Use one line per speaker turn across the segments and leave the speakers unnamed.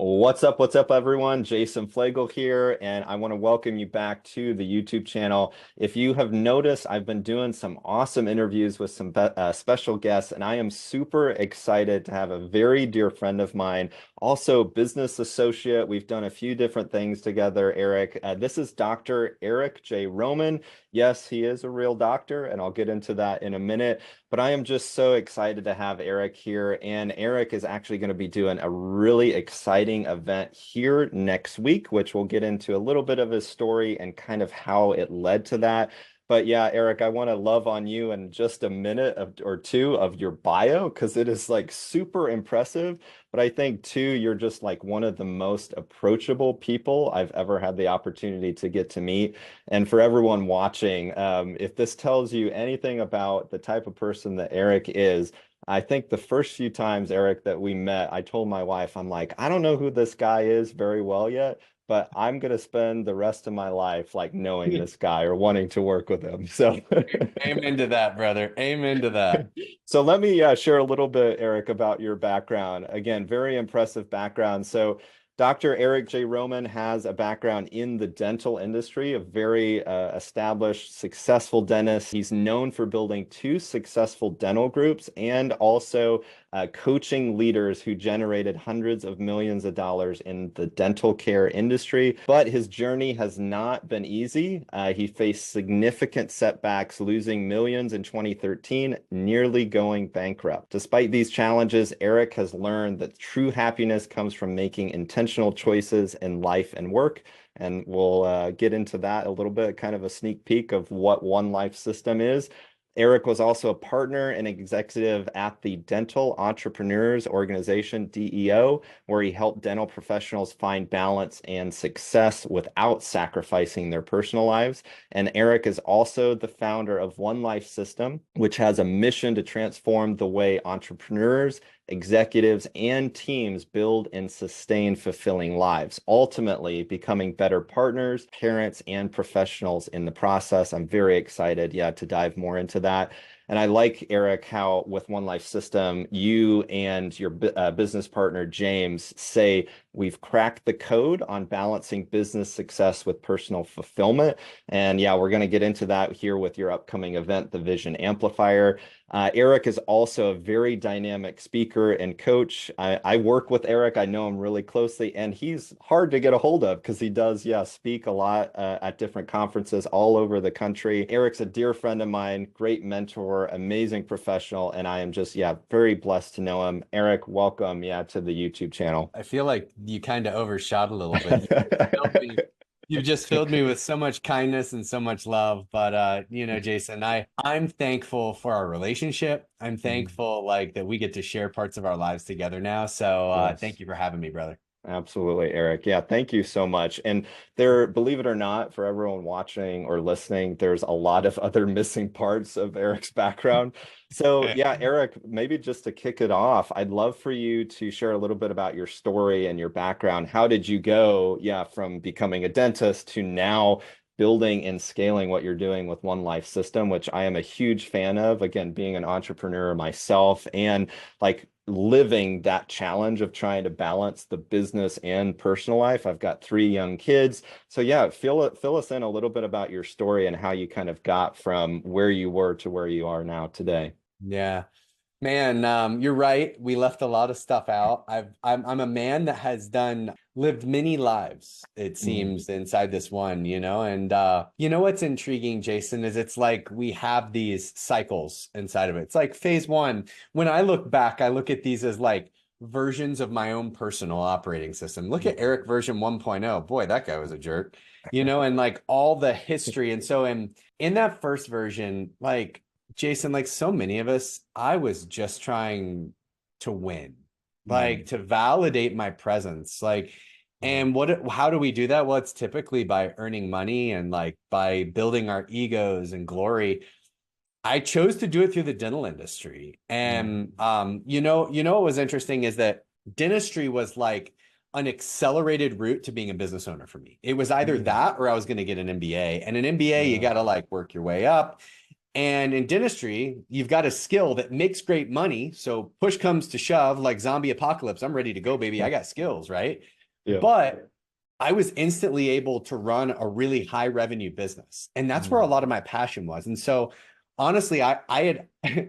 What's up, everyone? Jason Fleagle here, and I want to welcome you back to the YouTube channel. If you have noticed, I've been doing some awesome interviews with some special guests, and I am super excited to have a very dear friend of mine, also business associate. We've done a few different things together, Eric. This is Dr. Eric J. Roman. Yes, he is a real doctor, and I'll get into that in a minute. But I am just so excited to have Eric here. And Eric is actually going to be doing a really exciting event here next week, which we'll get into a little bit of his story and kind of how it led to that. But yeah, Eric, I want to love on you in just a minute or two of your bio because it is like super impressive. But I think too, you're just like one of the most approachable people I've ever had the opportunity to get to meet. And for everyone watching, if this tells you anything about the type of person that Eric is, I think the first few times, Eric, that we met, I told my wife, I'm like, I don't know who this guy is very well yet, but I'm going to spend the rest of my life like knowing this guy or wanting to work with him. So
Amen to that, brother. Amen to that.
So let me share a little bit, Eric, about your background. Again, very impressive background. So Dr. Eric J. Roman has a background in the dental industry, a very established, successful dentist. He's known for building two successful dental groups and also coaching leaders who generated hundreds of millions of dollars in the dental care industry. But his journey has not been easy. He faced significant setbacks, losing millions in 2013, nearly going bankrupt. Despite these challenges, Eric has learned that true happiness comes from making intentional choices in life and work. And we'll get into that a little bit, kind of a sneak peek of what One Life System is. Eric was also a partner and executive at the Dental Entrepreneurs Organization, DEO, where he helped dental professionals find balance and success without sacrificing their personal lives. And Eric is also the founder of One Life System, which has a mission to transform the way entrepreneurs, executives, and teams build and sustain fulfilling lives, ultimately becoming better partners, parents, and professionals in the process. I'm very excited, to dive more into that. And I like, Eric, how with One Life System, you and your business partner, James, say we've cracked the code on balancing business success with personal fulfillment. And yeah, we're going to get into that here with your upcoming event, the Vision Amplifier. Eric is also a very dynamic speaker and coach. I work with Eric. I know him really closely, and he's hard to get a hold of because he does, speak a lot at different conferences all over the country. Eric's a dear friend of mine, great mentor, amazing professional, and I am just, very blessed to know him. Eric, welcome, to the YouTube channel.
I feel like you kind of overshot a little bit. You've just filled me with so much kindness and so much love. But Jason, I'm thankful for our relationship. I'm thankful like that we get to share parts of our lives together now. So
Yes.
thank you for having me, brother.
Absolutely, Eric. Yeah, thank you so much. And believe it or not, for everyone watching or listening, there's a lot of other missing parts of Eric's background. So, yeah, Eric, maybe just to kick it off, I'd love for you to share a little bit about your story and your background. How did you go, from becoming a dentist to now building and scaling what you're doing with One Life System, which I am a huge fan of, again, being an entrepreneur myself and like living that challenge of trying to balance the business and personal life. I've got three young kids. So yeah, fill us in a little bit about your story and how you kind of got from where you were to where you are now today.
Yeah. Man, you're right. We left a lot of stuff out. I'm a man that has lived many lives, it
Mm.
seems, inside this one, and what's intriguing, Jason, is it's like we have these cycles inside of it. It's like phase one. When I look back, I look at these as like versions of my own personal operating system. Look at Eric version 1.0. Boy, that guy was a jerk, and like all the history. And so in that first version, like Jason, like so many of us, I was just trying to win, like
Mm.
to validate my presence.
Mm.
And how do we do that? Well, it's typically by earning money and like by building our egos and glory. I chose to do it through the dental industry.
Mm.
And what was interesting is that dentistry was like an accelerated route to being a business owner for me. It was either
Mm.
that or I was going to get an MBA. And an MBA, you
Yeah.
got to like work your way up. And in dentistry, you've got a skill that makes great money. So push comes to shove, like zombie apocalypse, I'm ready to go, baby. I got skills, right?
Yeah.
But I was instantly able to run a really high revenue business. And that's where a lot of my passion was. And so honestly, I had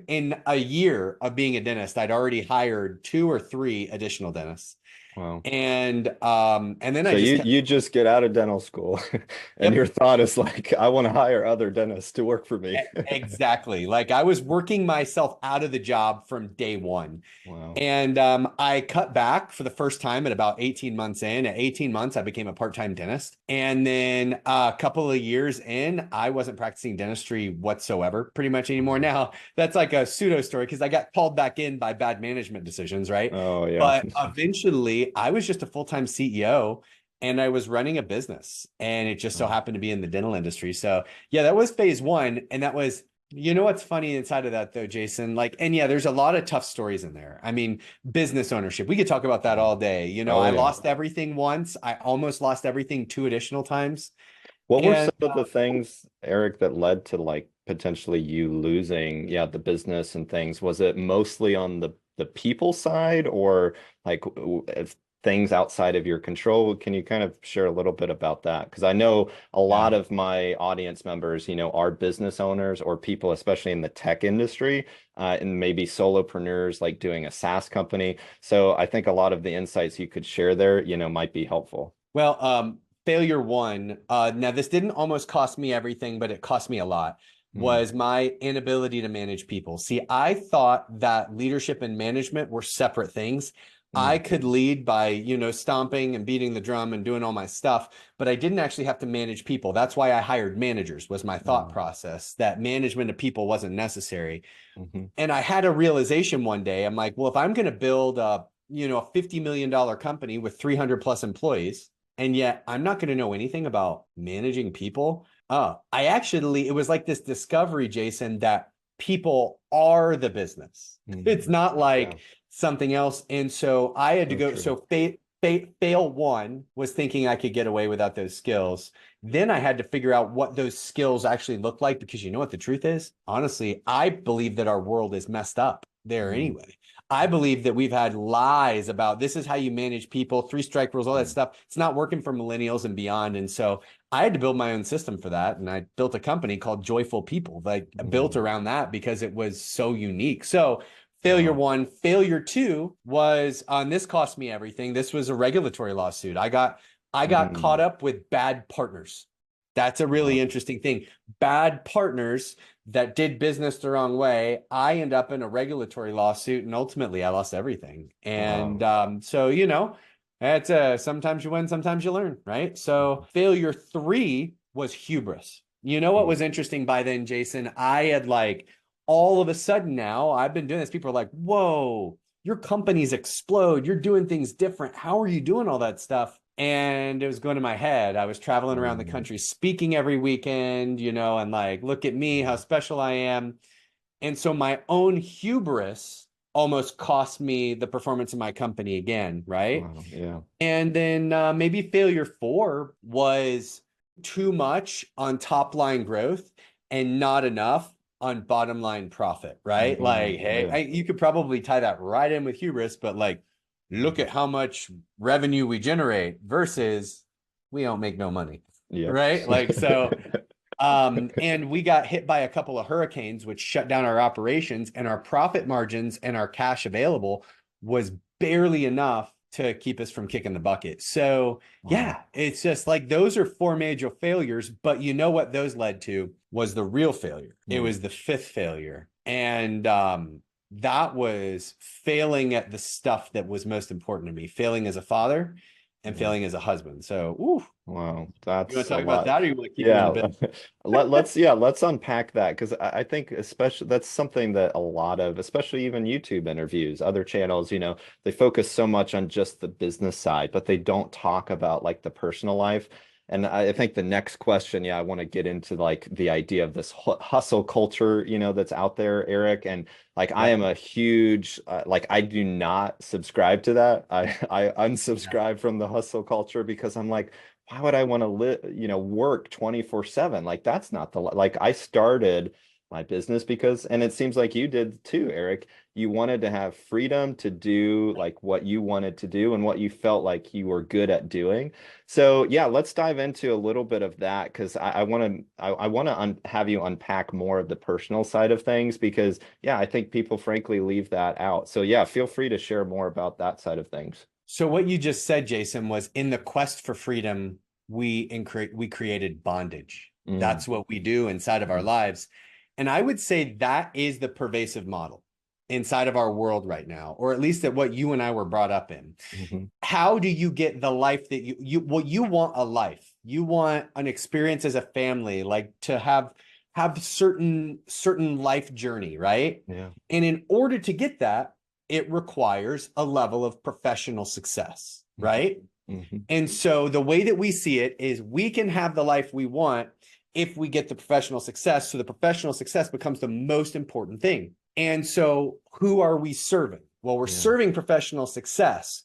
in a year of being a dentist, I'd already hired 2 or 3 additional dentists.
Wow.
And then I
So
just kept,
you just get out of dental school and
yep.
your thought is like, I want to hire other dentists to work for me.
Exactly. Like I was working myself out of the job from day one.
Wow.
And I cut back for the first time at about 18 months in. At 18 months, I became a part-time dentist. And then a couple of years in, I wasn't practicing dentistry whatsoever pretty much anymore. Now, that's like a pseudo story because I got called back in by bad management decisions, right?
Oh yeah.
But eventually, I was just a full-time CEO and I was running a business. And it just so happened to be in the dental industry. So yeah, that was phase one. And that was, you know, what's funny inside of that though, Jason? Like, and yeah, there's a lot of tough stories in there. I mean, business ownership, we could talk about that all day. You know,
Oh
I
yeah.
lost everything once. I almost lost everything 2 additional times.
What were
And
some of the things, Eric, that led to like potentially you losing, yeah, the business and things? Was it mostly on the people side or like if things outside of your control? Can you kind of share a little bit about that? Because I know a
yeah,
lot of my audience members, you know, are business owners or people, especially in the tech industry, and maybe solopreneurs like doing a SaaS company. So I think a lot of the insights you could share there, you know, might be helpful.
well, failure one, now this didn't almost cost me everything, but it cost me a lot,
Mm,
was my inability to manage people. See, I thought that leadership and management were separate things. I
mm,
could lead by, you know, stomping and beating the drum and doing all my stuff, but I didn't actually have to manage people. That's why I hired managers, was my thought
mm,
process, that management of people wasn't necessary.
mhm,
And I had a realization one day. I'm like, well, if I'm going to build a, you know, a $50 million company with 300 plus employees, and yet I'm not going to know anything about managing people. I actually, it was like this discovery, Jason, that people are the business.
mm.
It's not
Yeah,
like something else. And so I had to
so
go.
true.
So fail one was thinking I could get away without those skills. Then I had to figure out what those skills actually look like because you know what the truth is? Honestly, I believe that our world is messed up there
Mm,
anyway. I believe that we've had lies about this is how you manage people, 3 strike rules, all that
mm,
stuff. It's not working for millennials and beyond. And so I had to build my own system for that. And I built a company called Joyful People, like built
mm.
around that because it was so unique. So failure
Wow.
one, failure two was on this cost me everything. This was a regulatory lawsuit. I got caught
Mm,
up with bad partners. That's a really
wow.
interesting thing. Bad partners that did business the wrong way. I end up in a regulatory lawsuit, and ultimately, I lost everything. And
Wow.
so, you know, that's sometimes you win, sometimes you learn, right? So, failure three was hubris. You know what
Mm,
was interesting by then, Jason? I had like all of a sudden now I've been doing this. People are like, "Whoa, your companies explode. You're doing things different. How are you doing all that stuff?" And it was going to my head. I was traveling around the
mm,
country speaking every weekend, you know, and like, look at me, how
mm.
special I am. And so my own hubris almost cost me the performance of my company again, right?
Wow. Yeah.
And then maybe failure four was too much on top line growth and not enough on bottom line profit, right?
Mm,
Like, hey,
yeah.
you could probably tie that right in with hubris, but like, look
Mm.
at how much revenue we generate versus we don't make no money,
Yep.
right? Like, so and we got hit by a couple of hurricanes, which shut down our operations, and our profit margins and our cash available was barely enough to keep us from kicking the bucket. So,
Wow.
yeah, it's just like those are 4 major failures. But you know what those led to was the real failure. It
Mm,
was the fifth failure. And that was failing at the stuff that was most important to me, failing as a father and
yeah.
failing as a husband. So, ooh,
Wow.
you want
That's
to
a
talk about
lot.
that or you want to keep it in
Yeah.
a bit?
Let's unpack that because I think especially that's something that a lot of, especially even YouTube interviews, other channels, you know, they focus so much on just the business side, but they don't talk about like the personal life. And I think the next question, yeah, I want to get into like the idea of this hustle culture, you know, that's out there, Eric. And like I
Yep.
am a huge like I do not subscribe to that. I
Yeah.
unsubscribe from the hustle culture because I'm like, why would I want to live, you know, work 24/7? Like that's not the like I started my business because, and it seems like you did too, Eric, you wanted to have freedom to do like what you wanted to do and what you felt like you were good at doing. So yeah, let's dive into a little bit of that because I want to I want to have you unpack more of the personal side of things because yeah, I think people frankly leave that out. So yeah, feel free to share more about that side of things.
So what you just said, Jason, was in the quest for freedom, we created bondage.
Mm,
That's what we do inside of our
mm,
lives. And I would say that is the pervasive model inside of our world right now, or at least at what you and I were brought up in.
mhm.
How do you get the life that you want a life? You want an experience as a family, like to have certain life journey, right?
Yeah.
And in order to get that, it requires a level of professional success,
Mhm,
right?
mhm.
And so the way that we see it is we can have the life we want if we get the professional success. So the professional success becomes the most important thing. And so who are we serving? Well, we're
Yeah.
serving professional success,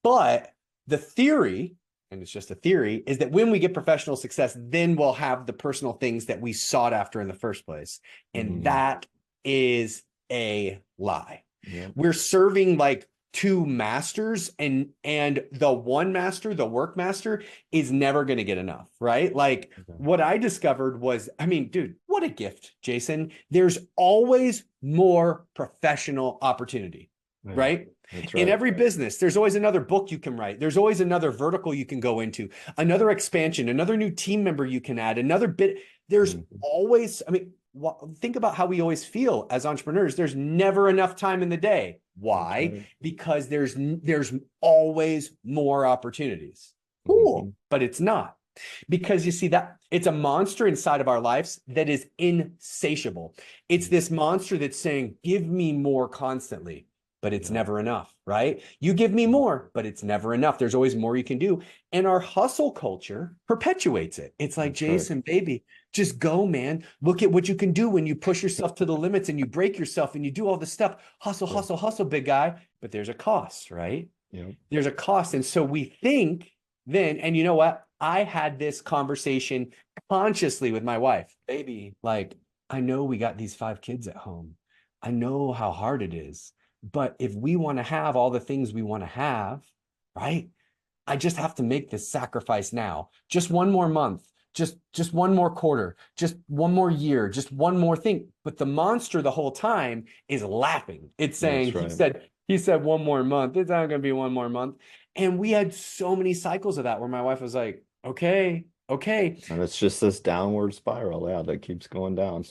but the theory, and it's just a theory, is that when we get professional success, then we'll have the personal things that we sought after in the first place. And
Mm,
that is a lie.
yeah.
We're serving like two masters, and the one master, the work master, is never going to get enough, right? Like
Okay.
what I discovered was, I mean, dude, what a gift, Jason. There's always more professional opportunity,
Yeah,
right?
that's
In
right.
every business, there's always another book you can write. There's always another vertical you can go into, another expansion, another new team member you can add, another bit. There's
Mhm.
always, I mean, think about how we always feel as entrepreneurs. There's never enough time in the day.
That's
Why?
right.
Because there's always more opportunities. Cool,
Mhm.
but it's not. Because you see that it's a monster inside of our lives that is insatiable. It's
Mm,
this monster that's saying, give me more constantly, but it's
yeah.
never enough, right? You give me
Mm,
more, but it's never enough. There's always more you can do. And our hustle culture perpetuates it. It's like,
that's right.
Jason, baby, just go, man. Look at what you can do when you push yourself to the limits and you break yourself and you do all this stuff. Hustle,
Yeah.
hustle, hustle, big guy. But there's a cost, right?
Yeah.
There's a cost. And so we think then, and you know what? I had this conversation consciously with my wife. Baby, like, I know we got these 5 kids at home. I know how hard it is. But if we want to have all the things we want to have, right? I just have to make this sacrifice now. Just one more month, just one more quarter, just one more year, just one more thing. But the monster the whole time is laughing. It's saying,
That's right.
he said one more month. It's not going to be one more month. And we had so many cycles of that where my wife was like, okay, okay.
And it's just this downward spiral, yeah, that keeps going down.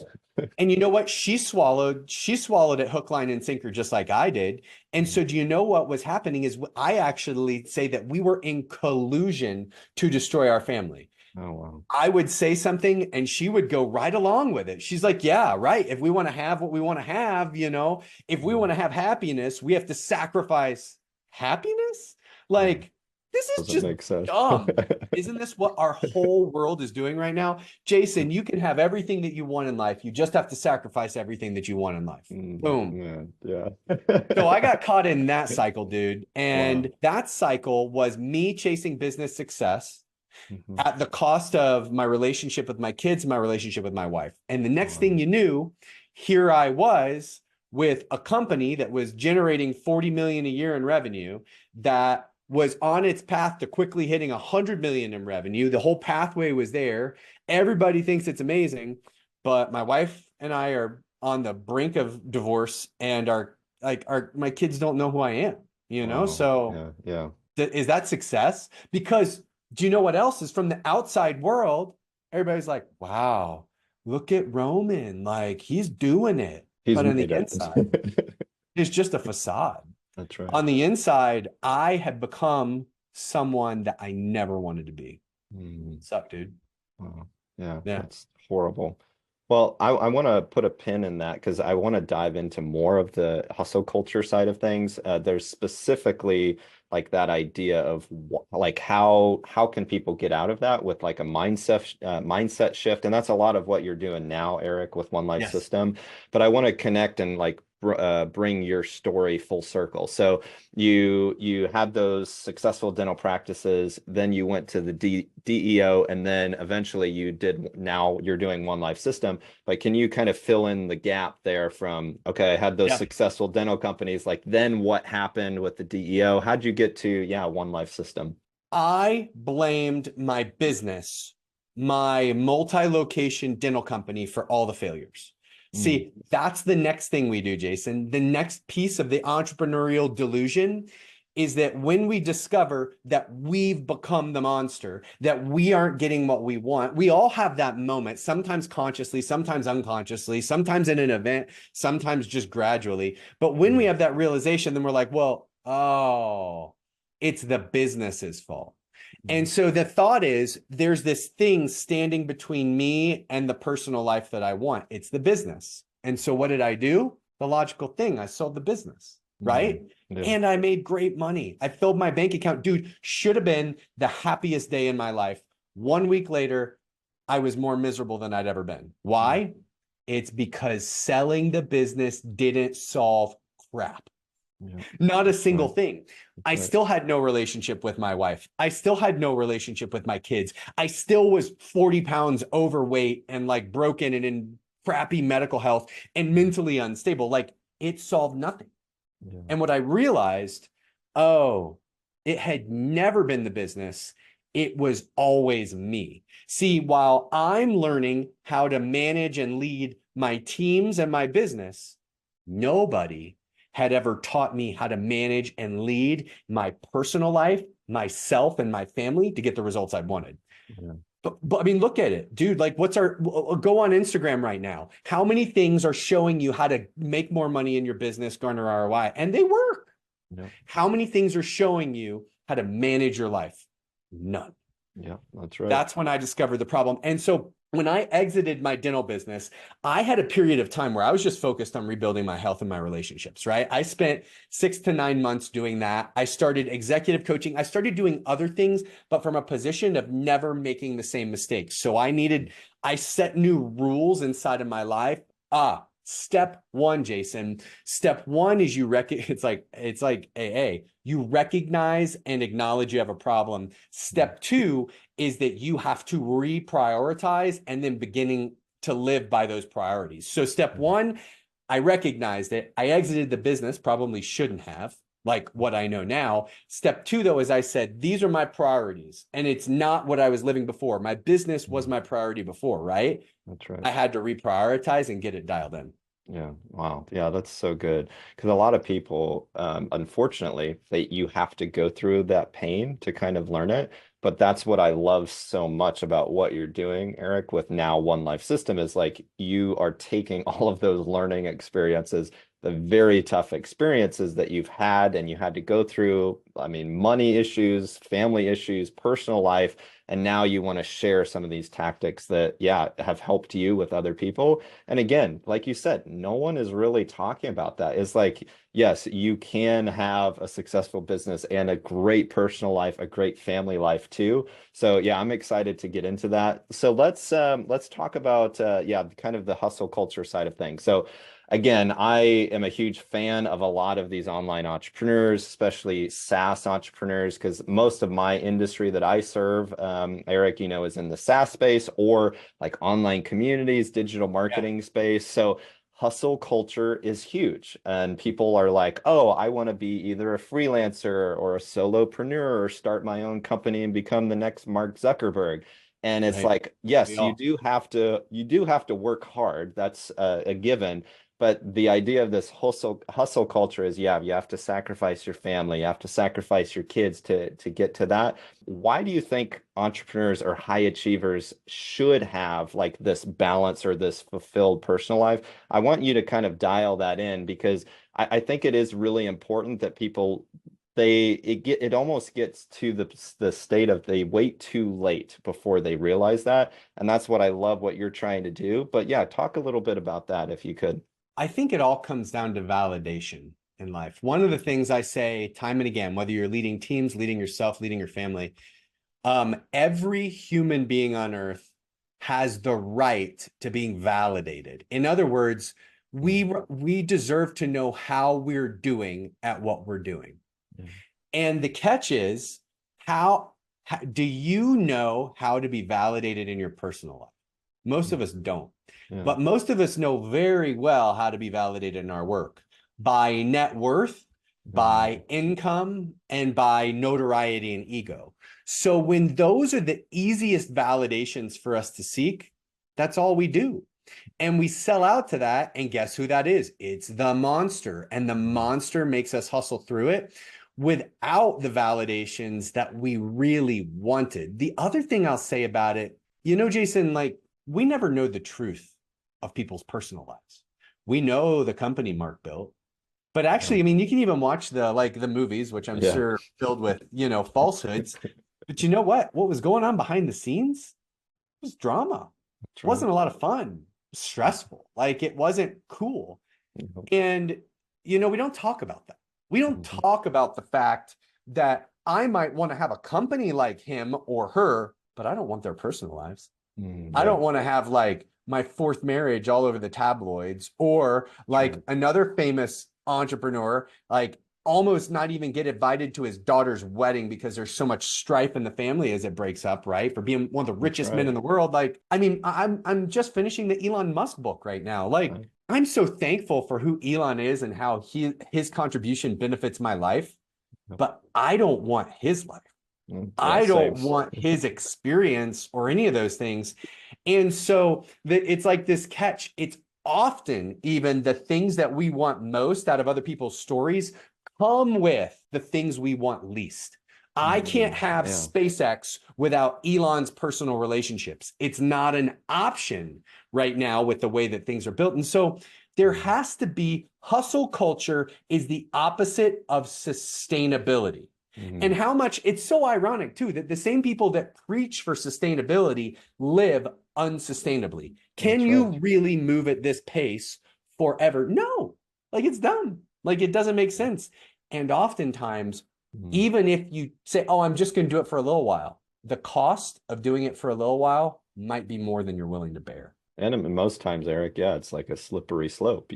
And you know what? She swallowed it hook, line, and sinker, just like I did. And
Mm.
so, do you know what was happening? Is I actually say that we were in collusion to destroy our family.
Oh, wow.
I would say something and she would go right along with it. She's like, yeah, right. If we want to have what we want to have, if we
Mm.
want to have happiness, we have to sacrifice happiness.
Yeah.
Like, this is
Doesn't
just
make sense.
dumb. Isn't this what our whole world is doing right now? Jason, you can have everything that you want in life. You just have to sacrifice everything that you want in life.
Mm,
Boom.
man, yeah.
So I got caught in that cycle, dude.
Wow.
And that cycle was me chasing business success
Mhm.
at the cost of my relationship with my kids, my relationship with my wife. And the next thing
Wow.
you knew, here I was with a company that was generating 40 million a year in revenue, that was on its path to quickly hitting 100 million in revenue. The whole pathway was there. Everybody thinks it's amazing, but my wife and I are on the brink of divorce, and my kids don't know who I am,
Wow.
So
Yeah, yeah.
is that success? Because do you know what else is from the outside world? Everybody's like, wow, look at Roman. Like he's doing it.
He's
But on the
made it.
inside, it's just a facade.
That's right.
On the inside, I have become someone that I never wanted to be.
Mm.
Suck, dude.
Wow. Yeah,
Yeah.
that's horrible. Well, I want to put a pin in that because I want to dive into more of the hustle culture side of things. There's specifically like that idea of like how can people get out of that with like a mindset shift. And that's a lot of what you're doing now, Eric, with One Life
Yes.
System. But I want to connect and like bring your story full circle. So you had those successful dental practices, then you went to the DEO, and then eventually now you're doing One Life System. But can you kind of fill in the gap there from, okay, I had those
Yeah.
successful dental companies, like then what happened with the DEO? How'd you get to, yeah, One Life System?
I blamed my business, my multi-location dental company, for all the failures.
Mm,
See, that's the next thing we do, Jason. The next piece of the entrepreneurial delusion is that when we discover that we've become the monster, that we aren't getting what we want, we all have that moment, sometimes consciously, sometimes unconsciously, sometimes in an event, sometimes just gradually. But when we
mm,
have that realization, then we're like, well, oh, it's the business's fault. And
mm,
so the thought is there's this thing standing between me and the personal life that I want. It's the business. And so what did I do? The logical thing. I sold the business,
mm,
right?
yeah,
And I made great money. I filled my bank account. Dude, should have been the happiest day in my life. 1 week later, I was more miserable than I'd ever been.
mm,
Why? It's because selling the business didn't solve crap.
yeah,
Not a
that's
single
right.
thing.
That's
I
right.
still had no relationship with my wife. I still had no relationship with my kids. I still was 40 pounds overweight and like broken and in crappy medical health and
Mm,
mentally unstable. Like it solved nothing.
yeah.
And what I realized, oh, it had never been the business. It was always me. See, while I'm learning how to manage and lead my teams and my business, nobody had ever taught me how to manage and lead my personal life, myself, and my family to get the results I wanted.
Yeah.
But I mean, look at it, dude. Like, go on Instagram right now. How many things are showing you how to make more money in your business, garner ROI, and they work?
Yeah.
How many things are showing you how to manage your life? None.
Yeah. That's right.
That's when I discovered the problem. And so when I exited my dental business, I had a period of time where I was just focused on rebuilding my health and my relationships, right? I spent 6 to 9 months doing that. I started executive coaching. I started doing other things, but from a position of never making the same mistakes. So I set new rules inside of my life. Step one, Jason. Step one is it's like AA. You recognize and acknowledge you have a problem.
Mm,
Step two is that you have to reprioritize and then beginning to live by those priorities. So step
mm,
one, I recognized it. I exited the business, probably shouldn't have, like what I know now. Step two, though, is I said, these are my priorities. And it's not what I was living before. My business was
mm.
my priority before, right?
That's right.
I had to reprioritize and get it dialed in.
Yeah. Wow. Yeah, that's so good. Because a lot of people, unfortunately, you have to go through that pain to kind of learn it. But that's what I love so much about what you're doing, Eric, with now One Life System is like you are taking all of those learning experiences, the very tough experiences that you've had and you had to go through, I mean, money issues, family issues, personal life, and now you want to share some of these tactics that, yeah, have helped you with other people. And again, like you said, no one is really talking about that. It's like, yes, you can have a successful business and a great personal life, a great family life too. So yeah, I'm excited to get into that. So let's talk about yeah, kind of the hustle culture side of things. So again, I am a huge fan of a lot of these online entrepreneurs, especially SaaS entrepreneurs, because most of my industry that I serve, Eric, is in the SaaS space or like online communities, digital
Yeah.
marketing space. So hustle culture is huge. And people are like, oh, I want to be either a freelancer or a solopreneur or start my own company and become the next Mark Zuckerberg. And it's
Right.
like,
We
yes,
all.
you do have to work hard. That's a given. But the idea of this hustle culture is, yeah, you have to sacrifice your family, you have to sacrifice your kids to get to that. Why do you think entrepreneurs or high achievers should have like this balance or this fulfilled personal life? I want you to kind of dial that in because I think it is really important that people it almost gets to the state of they wait too late before they realize that. And that's what I love what you're trying to do. But yeah, talk a little bit about that if you could.
I think it all comes down to validation. in life. One of the things I say time and again, whether you're leading teams, leading yourself, leading your family, every human being on earth has the right to being validated. In other words, we deserve to know how we're doing at what we're doing. And the catch is, how do you know how to be validated in your personal life? Most of us don't. But most of us know very well how to be validated in our work by net worth, by income, and by notoriety and ego. So when those are the easiest validations for us to seek, that's all we do. And we sell out to that. And guess who that is? It's the monster. And the monster makes us hustle through it without the validations that we really wanted. The other thing I'll say about it, Jason, like, we never know the truth of people's personal lives. We know the company Mark built, but actually, I mean, you can even watch the movies, which I'm sure filled with, falsehoods. But you know what? What was going on behind the scenes was drama. It wasn't a lot of fun. It was stressful. Like, it wasn't cool. And, we don't talk about that. We don't talk about the fact that I might want to have a company like him or her, but I don't want their personal lives. I don't want to have like my fourth marriage all over the tabloids, or like another famous entrepreneur, like almost not even get invited to his daughter's wedding because there's so much strife in the family as it breaks up, right? For being one of the richest men in the world. Like, I mean, I'm just finishing the Elon Musk book right now. Like, I'm so thankful for who Elon is and how his contribution benefits my life, but I don't want his life. I don't want his experience or any of those things. And so it's like this catch. It's often even the things that we want most out of other people's stories come with the things we want least. I can't have SpaceX without Elon's personal relationships. It's not an option right now with the way that things are built. And so there has to be, hustle culture is the opposite of sustainability. And how much, it's so ironic too, that the same people that preach for sustainability live unsustainably. Can you really move at this pace forever? No, like, it's done. Like, it doesn't make sense. And oftentimes, even if you say, oh, I'm just going to do it for a little while, the cost of doing it for a little while might be more than you're willing to bear.
And most times, Eric, it's like a slippery slope,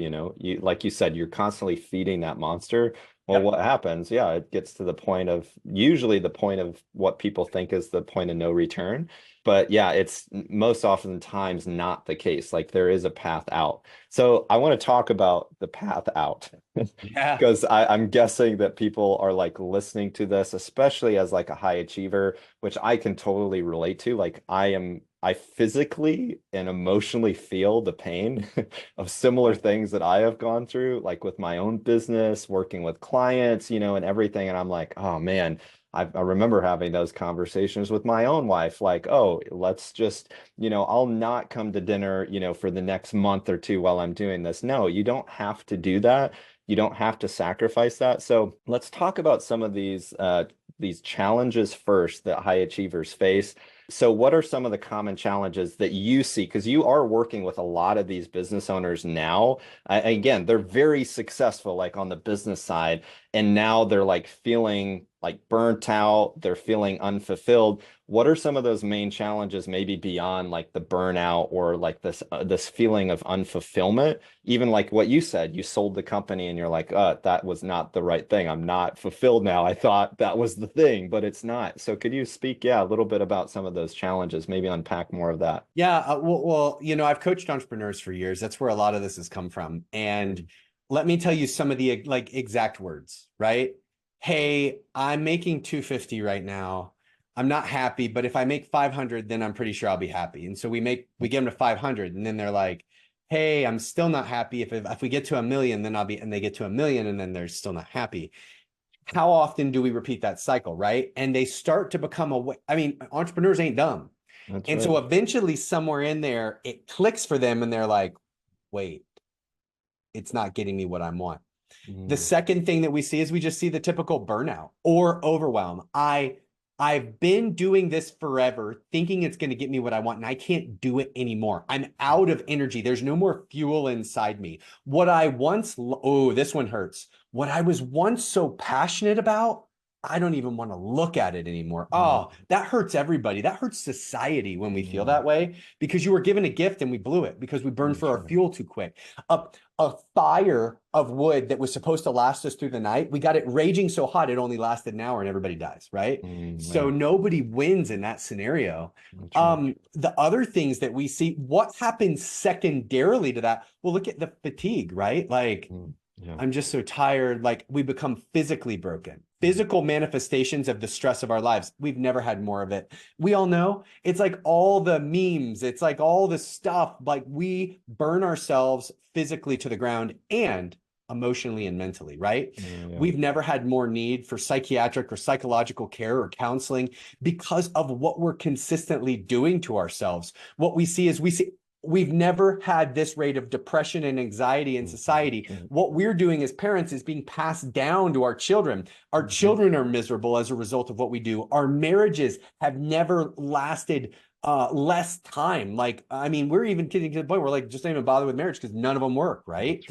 like you said, you're constantly feeding that monster. Well, what happens? It gets to the point of, usually the point of what people think is the point of no return. But it's most oftentimes not the case. Like, there is a path out. So I want to talk about the path out. Because I'm guessing that people are like listening to this, especially as like a high achiever, which I can totally relate to. Like, I physically and emotionally feel the pain of similar things that I have gone through, like with my own business, working with clients, and everything. And I'm like, oh man, I remember having those conversations with my own wife, like, oh, let's just, I'll not come to dinner, for the next month or two while I'm doing this. No, you don't have to do that. You don't have to sacrifice that. So let's talk about some of these challenges first that high achievers face. So what are some of the common challenges that you see? Because you are working with a lot of these business owners now. Again, they're very successful, like on the business side, and now they're like feeling like burnt out. They're feeling unfulfilled. What are some of those main challenges, maybe beyond like the burnout or like this feeling of unfulfillment? Even like what you said, you sold the company and you're like, that was not the right thing. I'm not fulfilled now. I thought that was the thing, but it's not. So could you speak, a little bit about some of those challenges, maybe unpack more of that?
Well, I've coached entrepreneurs for years. That's where a lot of this has come from. And let me tell you some of the like exact words, right? Hey, I'm making 250 right now. I'm not happy, but if I make 500, then I'm pretty sure I'll be happy. And so we get them to 500, and then they're like, hey, I'm still not happy. If we get to 1 million, then I'll be, and they get to 1 million, and then they're still not happy. How often do we repeat that cycle, right? And they start to become entrepreneurs ain't dumb. So eventually somewhere in there, it clicks for them and they're like, wait, it's not getting me what I want. The second thing that we see is we just see the typical burnout or overwhelm. I've been doing this forever, thinking it's going to get me what I want, and I can't do it anymore. I'm out of energy. There's no more fuel inside me. What I once, this one hurts. what I was once so passionate about, I don't even want to look at it anymore. Oh, that hurts everybody. That hurts society when we feel that way, because you were given a gift and we blew it because we burned for our fuel too quick. A fire of wood that was supposed to last us through the night, we got it raging so hot it only lasted an hour and everybody dies, right? So nobody wins in that scenario. The other things that we see, what happens secondarily to that? Well, look at the fatigue, right? Like, I'm just so tired. Like, we become physically broken. Physical manifestations of the stress of our lives. We've never had more of it. We all know it's like all the memes. It's like all the stuff. Like, we burn ourselves physically to the ground and emotionally and mentally, right? We've never had more need for psychiatric or psychological care or counseling because of what we're consistently doing to ourselves. What we see is we've never had this rate of depression and anxiety in society. What we're doing as parents is being passed down to our children. Our children are miserable as a result of what we do. Our marriages have never lasted less time. Like, I mean, we're even getting to the point where, like, just don't even bother with marriage because none of them work, right?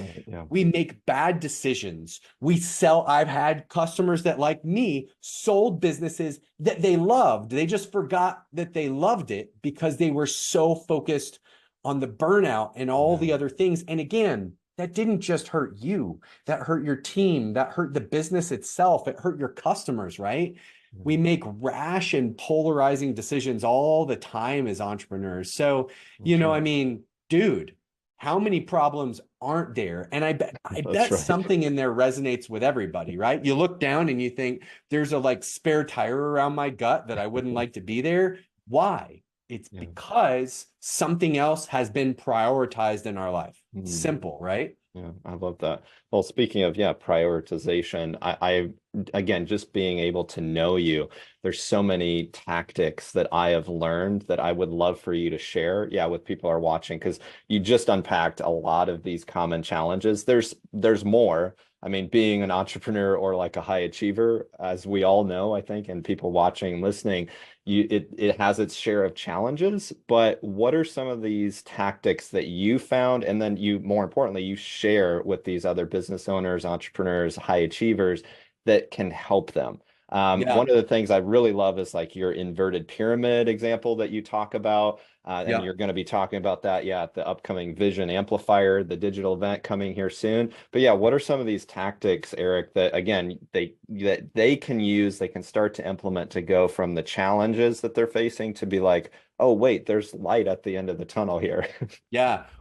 We make bad decisions. We sell. I've had customers that, like me, sold businesses that they loved. They just forgot that they loved it because they were so focused on the burnout and all the other things. And again, that didn't just hurt you, that hurt your team, that hurt the business itself, it hurt your customers, right? We make rash and polarizing decisions all the time as entrepreneurs. So, I mean, dude, how many problems aren't there? And I bet something in there resonates with everybody, right? You look down and you think there's a like spare tire around my gut that I wouldn't like to be there. Why? It's because something else has been prioritized in our life. Simple, right?
Yeah, I love that. Well, speaking of, prioritization, I again, just being able to know you, there's so many tactics that I have learned that I would love for you to share, with people who are watching, because you just unpacked a lot of these common challenges. There's more. I mean, being an entrepreneur or like a high achiever, as we all know, I think, and people watching and listening, it has its share of challenges. But what are some of these tactics that you found, and then more importantly, you share with these other business owners, entrepreneurs, high achievers that can help them? One of the things I really love is like your inverted pyramid example that you talk about. And you're going to be talking about that, at the upcoming Vision Amplifier, the digital event coming here soon. But what are some of these tactics, Eric, that again, they can use, they can start to implement to go from the challenges that they're facing to be like, oh, wait, there's light at the end of the tunnel here.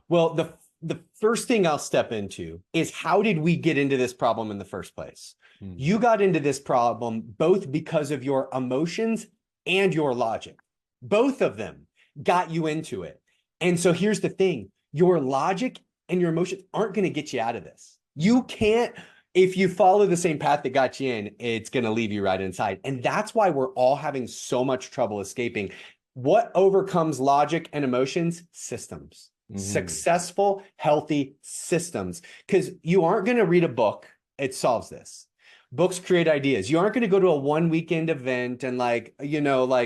Well, the first thing I'll step into is, how did we get into this problem in the first place? You got into this problem both because of your emotions and your logic. Both of them got you into it. And so here's the thing, your logic and your emotions aren't going to get you out of this. You can't, if you follow the same path that got you in, it's going to leave you right inside. And that's why we're all having so much trouble escaping. What overcomes logic and emotions? Systems. Successful, healthy systems. Because you aren't going to read a book. It solves this. Books create ideas. You aren't going to go to a one weekend event and like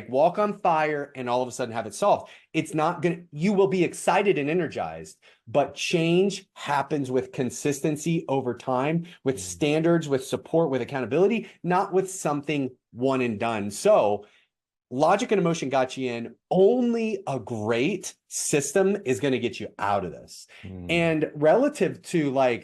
walk on fire and all of a sudden have it solved. It's not going to, you will be excited and energized, but change happens with consistency over time, with standards, with support, with accountability, not with something one and done. So logic and emotion got you in. Only a great system is going to get you out of this. And relative to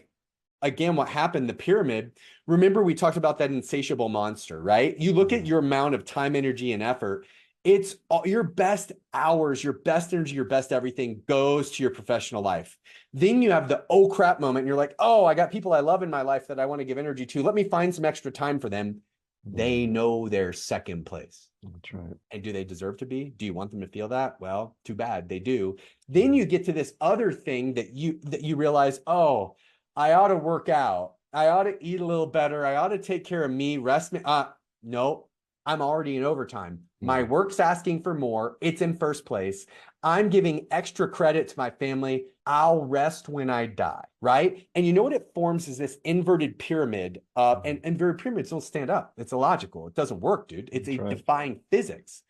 again, what happened, the pyramid, remember we talked about that insatiable monster, right? You look at your amount of time, energy, and effort, it's all, your best hours, your best energy, your best everything goes to your professional life. Then you have the oh crap moment and you're like, oh, I got people I love in my life that I want to give energy to. Let me find some extra time for them. They know they're second place.
That's right.
And do they deserve to be? Do you want them to feel that? Well, too bad, they do. Then you get to this other thing that you realize, oh, I ought to work out. I ought to eat a little better. I ought to take care of me, rest me. No, I'm already in overtime. My work's asking for more. It's in first place. I'm giving extra credit to my family. I'll rest when I die, right? And you know what it forms is this inverted pyramid. And inverted pyramids don't stand up. It's illogical. It doesn't work, dude. It's defying physics.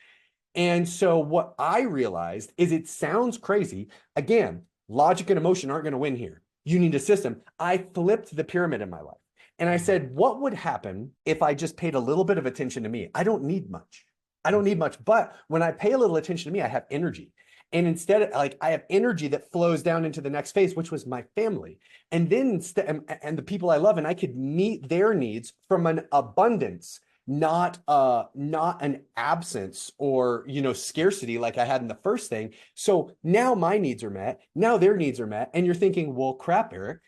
And so what I realized is, it sounds crazy. Again, logic and emotion aren't going to win here. You need a system. I flipped the pyramid in my life. And I said, what would happen if I just paid a little bit of attention to me? I don't need much. I don't need much. But when I pay a little attention to me, I have energy. And instead, like I have energy that flows down into the next phase, which was my family. And then, and the people I love, and I could meet their needs from an abundance, not an absence or, scarcity like I had in the first thing. So now my needs are met. Now their needs are met. And you're thinking, well, crap, Eric,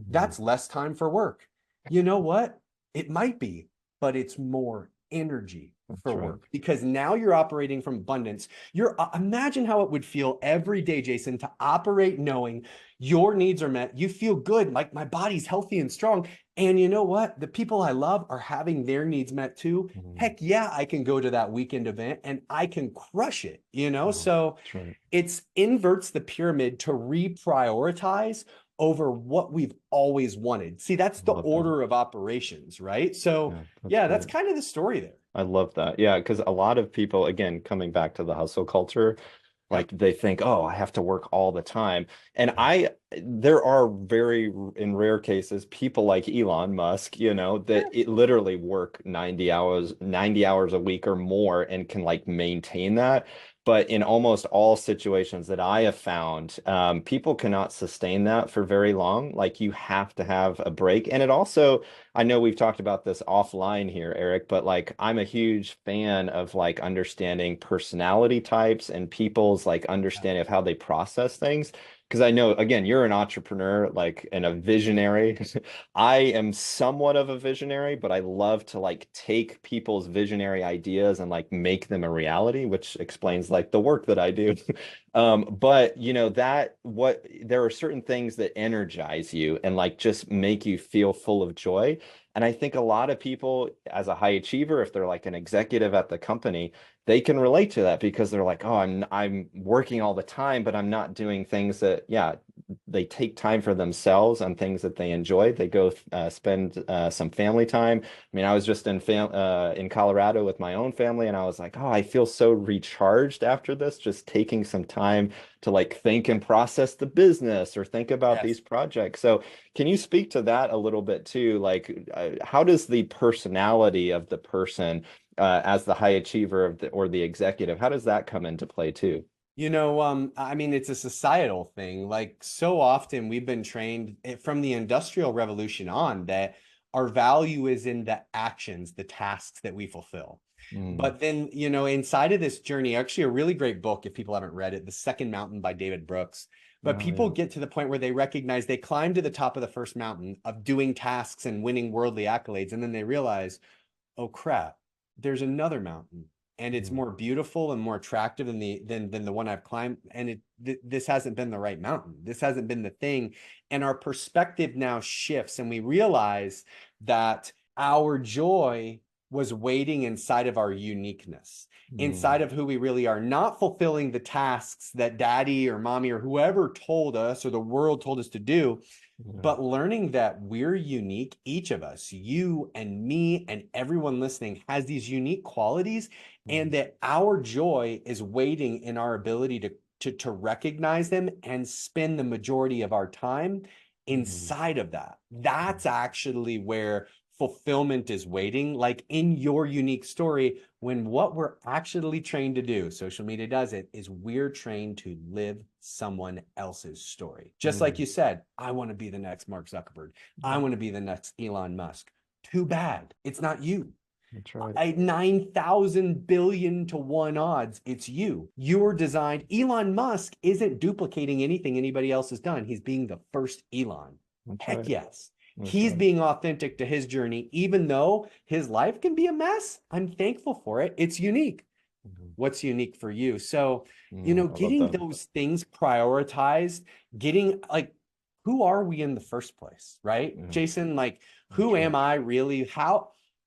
that's less time for work. You know what? It might be, but it's more energy for work because now you're operating from abundance. Imagine how it would feel every day, Jason, to operate knowing your needs are met. You feel good, like my body's healthy and strong. And you know what? The people I love are having their needs met too. Heck yeah, I can go to that weekend event and I can crush it, So it's inverts the pyramid to reprioritize over what we've always wanted. See, that's the order of operations, right? So that's kind of the story there.
I love that. Yeah, because a lot of people, again, coming back to the hustle culture, like they think, oh, I have to work all the time. And there are in rare cases, people like Elon Musk, that it literally work 90 hours a week or more and can like maintain that. But in almost all situations that I have found, people cannot sustain that for very long. Like you have to have a break. And it also, I know we've talked about this offline here, Eric, but like I'm a huge fan of like understanding personality types and people's like understanding of how they process things. Because I know, again, you're an entrepreneur, like, and a visionary. I am somewhat of a visionary, but I love to like take people's visionary ideas and like make them a reality, which explains like the work that I do. But there are certain things that energize you and like just make you feel full of joy. And I think a lot of people, as a high achiever, if they're like an executive at the company, they can relate to that because they're like, oh, I'm working all the time, but I'm not doing things that, they take time for themselves on things that they enjoy. They go spend some family time. I mean, I was just in Colorado with my own family, and I was like, oh, I feel so recharged after this, just taking some time to like think and process the business or think about these projects. So can you speak to that a little bit too? Like, how does the personality of the person as the high achiever or the executive, how does that come into play too?
I mean, it's a societal thing. Like so often we've been trained from the Industrial Revolution on that our value is in the actions, the tasks that we fulfill. But then, inside of this journey, actually a really great book, if people haven't read it, The Second Mountain by David Brooks. But people get to the point where they recognize they climb to the top of the first mountain of doing tasks and winning worldly accolades. And then they realize, oh crap, there's another mountain and it's more beautiful and more attractive than the one I've climbed. And this hasn't been the right mountain. This hasn't been the thing. And our perspective now shifts and we realize that our joy was waiting inside of our uniqueness, inside of who we really are, not fulfilling the tasks that daddy or mommy or whoever told us or the world told us to do, but learning that we're unique. Each of us, you and me and everyone listening, has these unique qualities, and that our joy is waiting in our ability to recognize them and spend the majority of our time inside of that. That's actually where fulfillment is waiting, like in your unique story, when what we're actually trained to do, social media does it, is we're trained to live someone else's story. Just like you said, I want to be the next Mark Zuckerberg. I want to be the next Elon Musk. Too bad. It's not you.
That's right.
At 9,000 billion to 1 odds, it's you. You're designed. Elon Musk isn't duplicating anything anybody else has done. He's being the first Elon. Heck yes. He's being authentic to his journey, even though his life can be a mess. I'm thankful for it. It's unique. What's unique for you? So, getting those things prioritized, getting like, who are we in the first place, right? Jason, like, who am I really?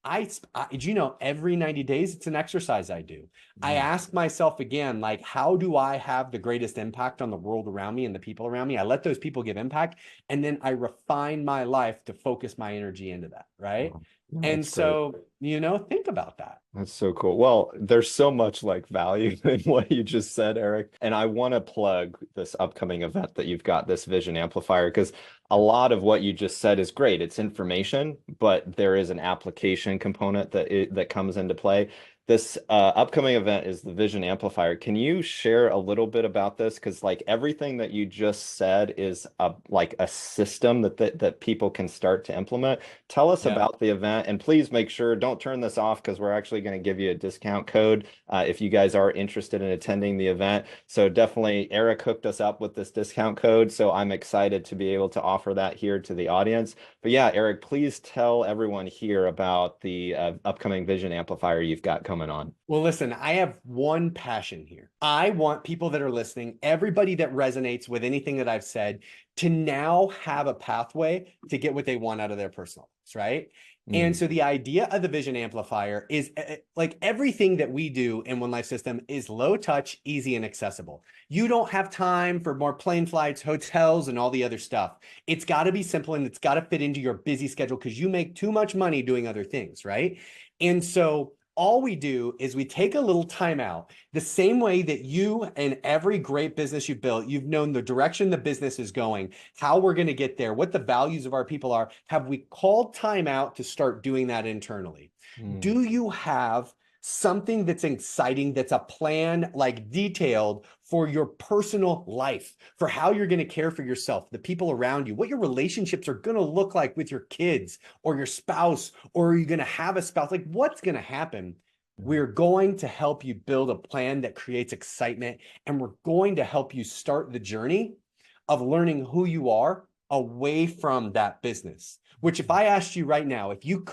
Every 90 days, it's an exercise I do. I ask myself again, like, how do I have the greatest impact on the world around me and the people around me? I let those people give impact, and then I refine my life to focus my energy into that, right?
No,
And
that's great.
so, you know, think about that.
That's so cool. Well, there's so much like value in what you just said, Eric. And I want to plug this upcoming event that you've got, this Vision Amplifier, because a lot of what you just said is great. It's information, but there is an application component that comes into play. This upcoming event is the Vision Amplifier. Can you share a little bit about this? Because like everything that you just said is like a system that people can start to implement. Tell us
Yeah.
about the event, and please make sure don't turn this off because we're actually going to give you a discount code if you guys are interested in attending the event. So definitely, Eric hooked us up with this discount code, so I'm excited to be able to offer that here to the audience. But yeah, Eric, please tell everyone here about the upcoming Vision Amplifier you've got coming on.
Well, listen, I have one passion here. I want people that are listening, everybody that resonates with anything that I've said, to now have a pathway to get what they want out of their personal lives, right? And
Mm,
so the idea of the Vision Amplifier is like everything that we do in One Life System is low touch, easy, and accessible. You don't have time for more plane flights, hotels, and all the other stuff. It's got to be simple and it's got to fit into your busy schedule because you make too much money doing other things, right? And so all we do is we take a little time out, the same way that you and every great business you've built, you've known the direction the business is going, how we're going to get there, what the values of our people are. Have we called time out to start doing that internally?
mm,
Do you have something that's exciting, that's a plan, like detailed for your personal life, for how you're going to care for yourself, the people around you, what your relationships are going to look like with your kids or your spouse, or are you going to have a spouse? Like, what's going to happen? We're going to help you build a plan that creates excitement, and we're going to help you start the journey of learning who you are away from that business. Which, if I asked you right now, if you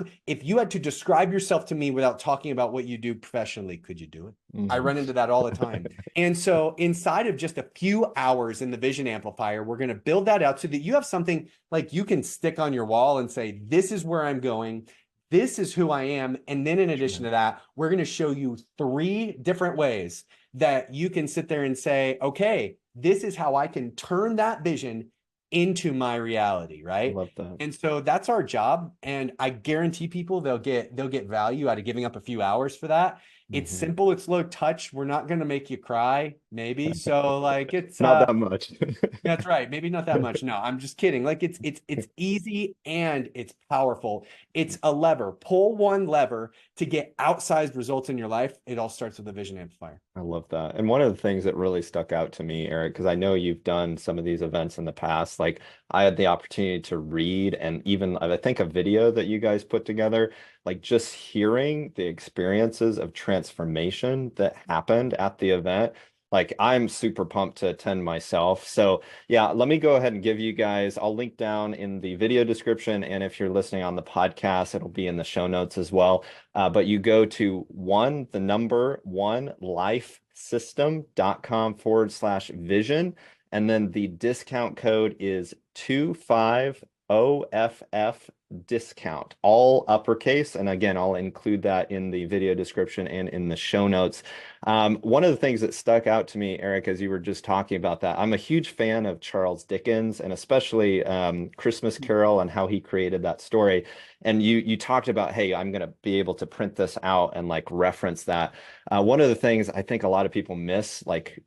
had to describe yourself to me without talking about what you do professionally, could you do it? I
mm.
run into that all the time. And so inside of just a few hours in the Vision Amplifier, we're going to build that out so that you have something like you can stick on your wall and say, this is where I'm going. This is who I am. And then in addition
Sure.
to that, we're going to show you 3 different ways that you can sit there and say, okay, this is how I can turn that vision into my reality,
I
right?
love that.
And so that's our job, and I guarantee people they'll get value out of giving up a few hours for that. It's
Mhm.
simple, it's low touch. We're not going to make you cry, maybe. So like it's
Not that much.
that's right. Maybe not that much. No, I'm just kidding. Like it's easy and it's powerful. It's a lever. Pull one lever to get outsized results in your life. It all starts with a Vision Amplifier.
I love that. And one of the things that really stuck out to me, Eric, because I know you've done some of these events in the past, like I had the opportunity to read and even I think a video that you guys put together, like just hearing the experiences of transformation that happened at the event. Like I'm super pumped to attend myself. So yeah, let me go ahead and give you guys, I'll link down in the video description. And if you're listening on the podcast, it'll be in the show notes as well. But you go to the number one lifesystem.com/vision. And then the discount code is 250FF discount, all uppercase. And again, I'll include that in the video description and in the show notes. One of the things that stuck out to me, Eric, as you were just talking about that, I'm a huge fan of Charles Dickens and especially Christmas Carol and how he created that story. And you talked about, hey, I'm going to be able to print this out and like reference that. One of the things I think a lot of people miss, like,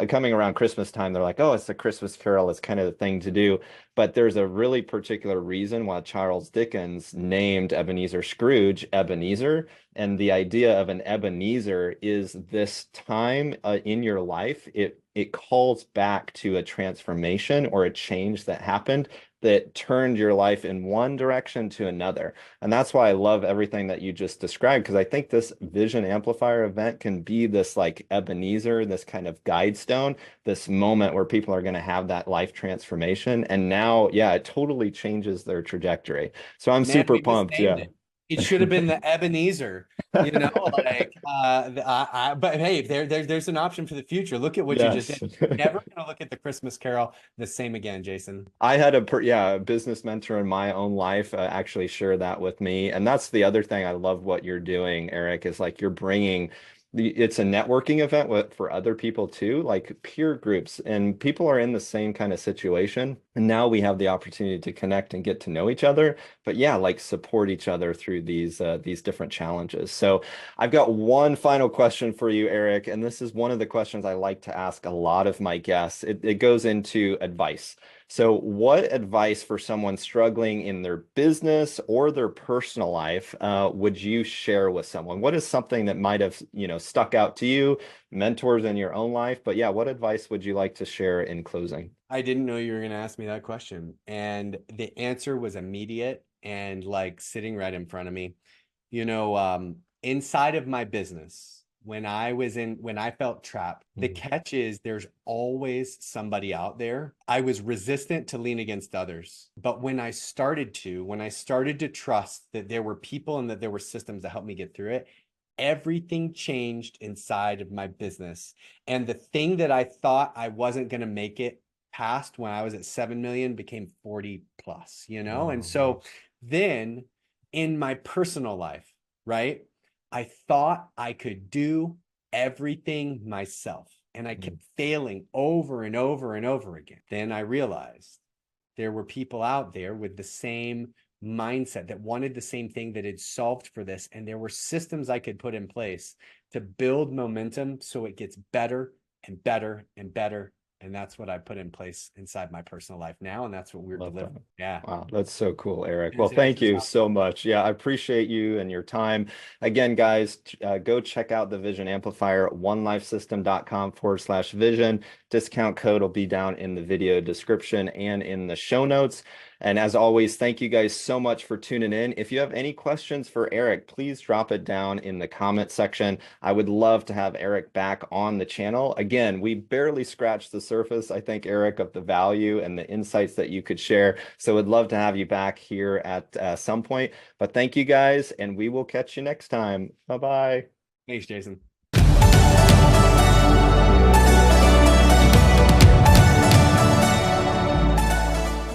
coming around Christmas time, they're like, oh, it's a Christmas Carol. It's kind of the thing to do. But there's a really particular reason why Charles Dickens named Ebenezer Scrooge Ebenezer. And the idea of an Ebenezer is this time in your life, it calls back to a transformation or a change that happened that turned your life in one direction to another. And that's why I love everything that you just described, because I think this Vision Amplifier event can be this like Ebenezer, this kind of guide stone, this moment where people are going to have that life transformation. And now, yeah, it totally changes their trajectory. So I'm
Man,
super
we
pumped.
misnamed
Yeah.
it. It should have been the Ebenezer, like but hey, there's an option for the future. Look at what you just
Yes.
did. Never gonna look at the Christmas Carol the same again, Jason.
I had a business mentor in my own life actually share that with me. And that's the other thing I love what you're doing, Eric, is like you're bringing it's a networking event for other people too, like peer groups, and people are in the same kind of situation. And now we have the opportunity to connect and get to know each other, but yeah, like support each other through these different challenges. So I've got one final question for you, Eric, and this is one of the questions I like to ask a lot of my guests. It goes into advice. So, what advice for someone struggling in their business or their personal life would you share with someone? What is something that might have, stuck out to you, mentors in your own life? But yeah, what advice would you like to share in closing?
I didn't know you were going to ask me that question. And the answer was immediate and like sitting right in front of me. Inside of my business, when I felt trapped, the
Mhm.
catch is there's always somebody out there. I was resistant to lean against others. But when I started to trust that there were people and that there were systems that helped me get through it, everything changed inside of my business. And the thing that I thought I wasn't going to make it past when I was at 7 million became 40 plus, And
Mhm.
so then in my personal life, right? I thought I could do everything myself and I kept failing over and over and over again. Then I realized there were people out there with the same mindset that wanted the same thing, that had solved for this. And there were systems I could put in place to build momentum so it gets better and better and better. And that's what I put in place inside my personal life now. And that's what we're
Love that.
delivering. Yeah.
Wow, that's so cool, Eric. Well,
Is it
thank
just
you so much. Yeah, I appreciate you and your time. Again, guys, go check out the Vision Amplifier, onelifesystem.com/vision. Discount code will be down in the video description and in the show notes. And as always, thank you guys so much for tuning in. If you have any questions for Eric, please drop it down in the comment section. I would love to have Eric back on the channel. Again, we barely scratched the surface, I think, Eric, of the value and the insights that you could share. So would love to have you back here at some point. But thank you guys, and we will catch you next time. Bye-bye.
Thanks, Jason.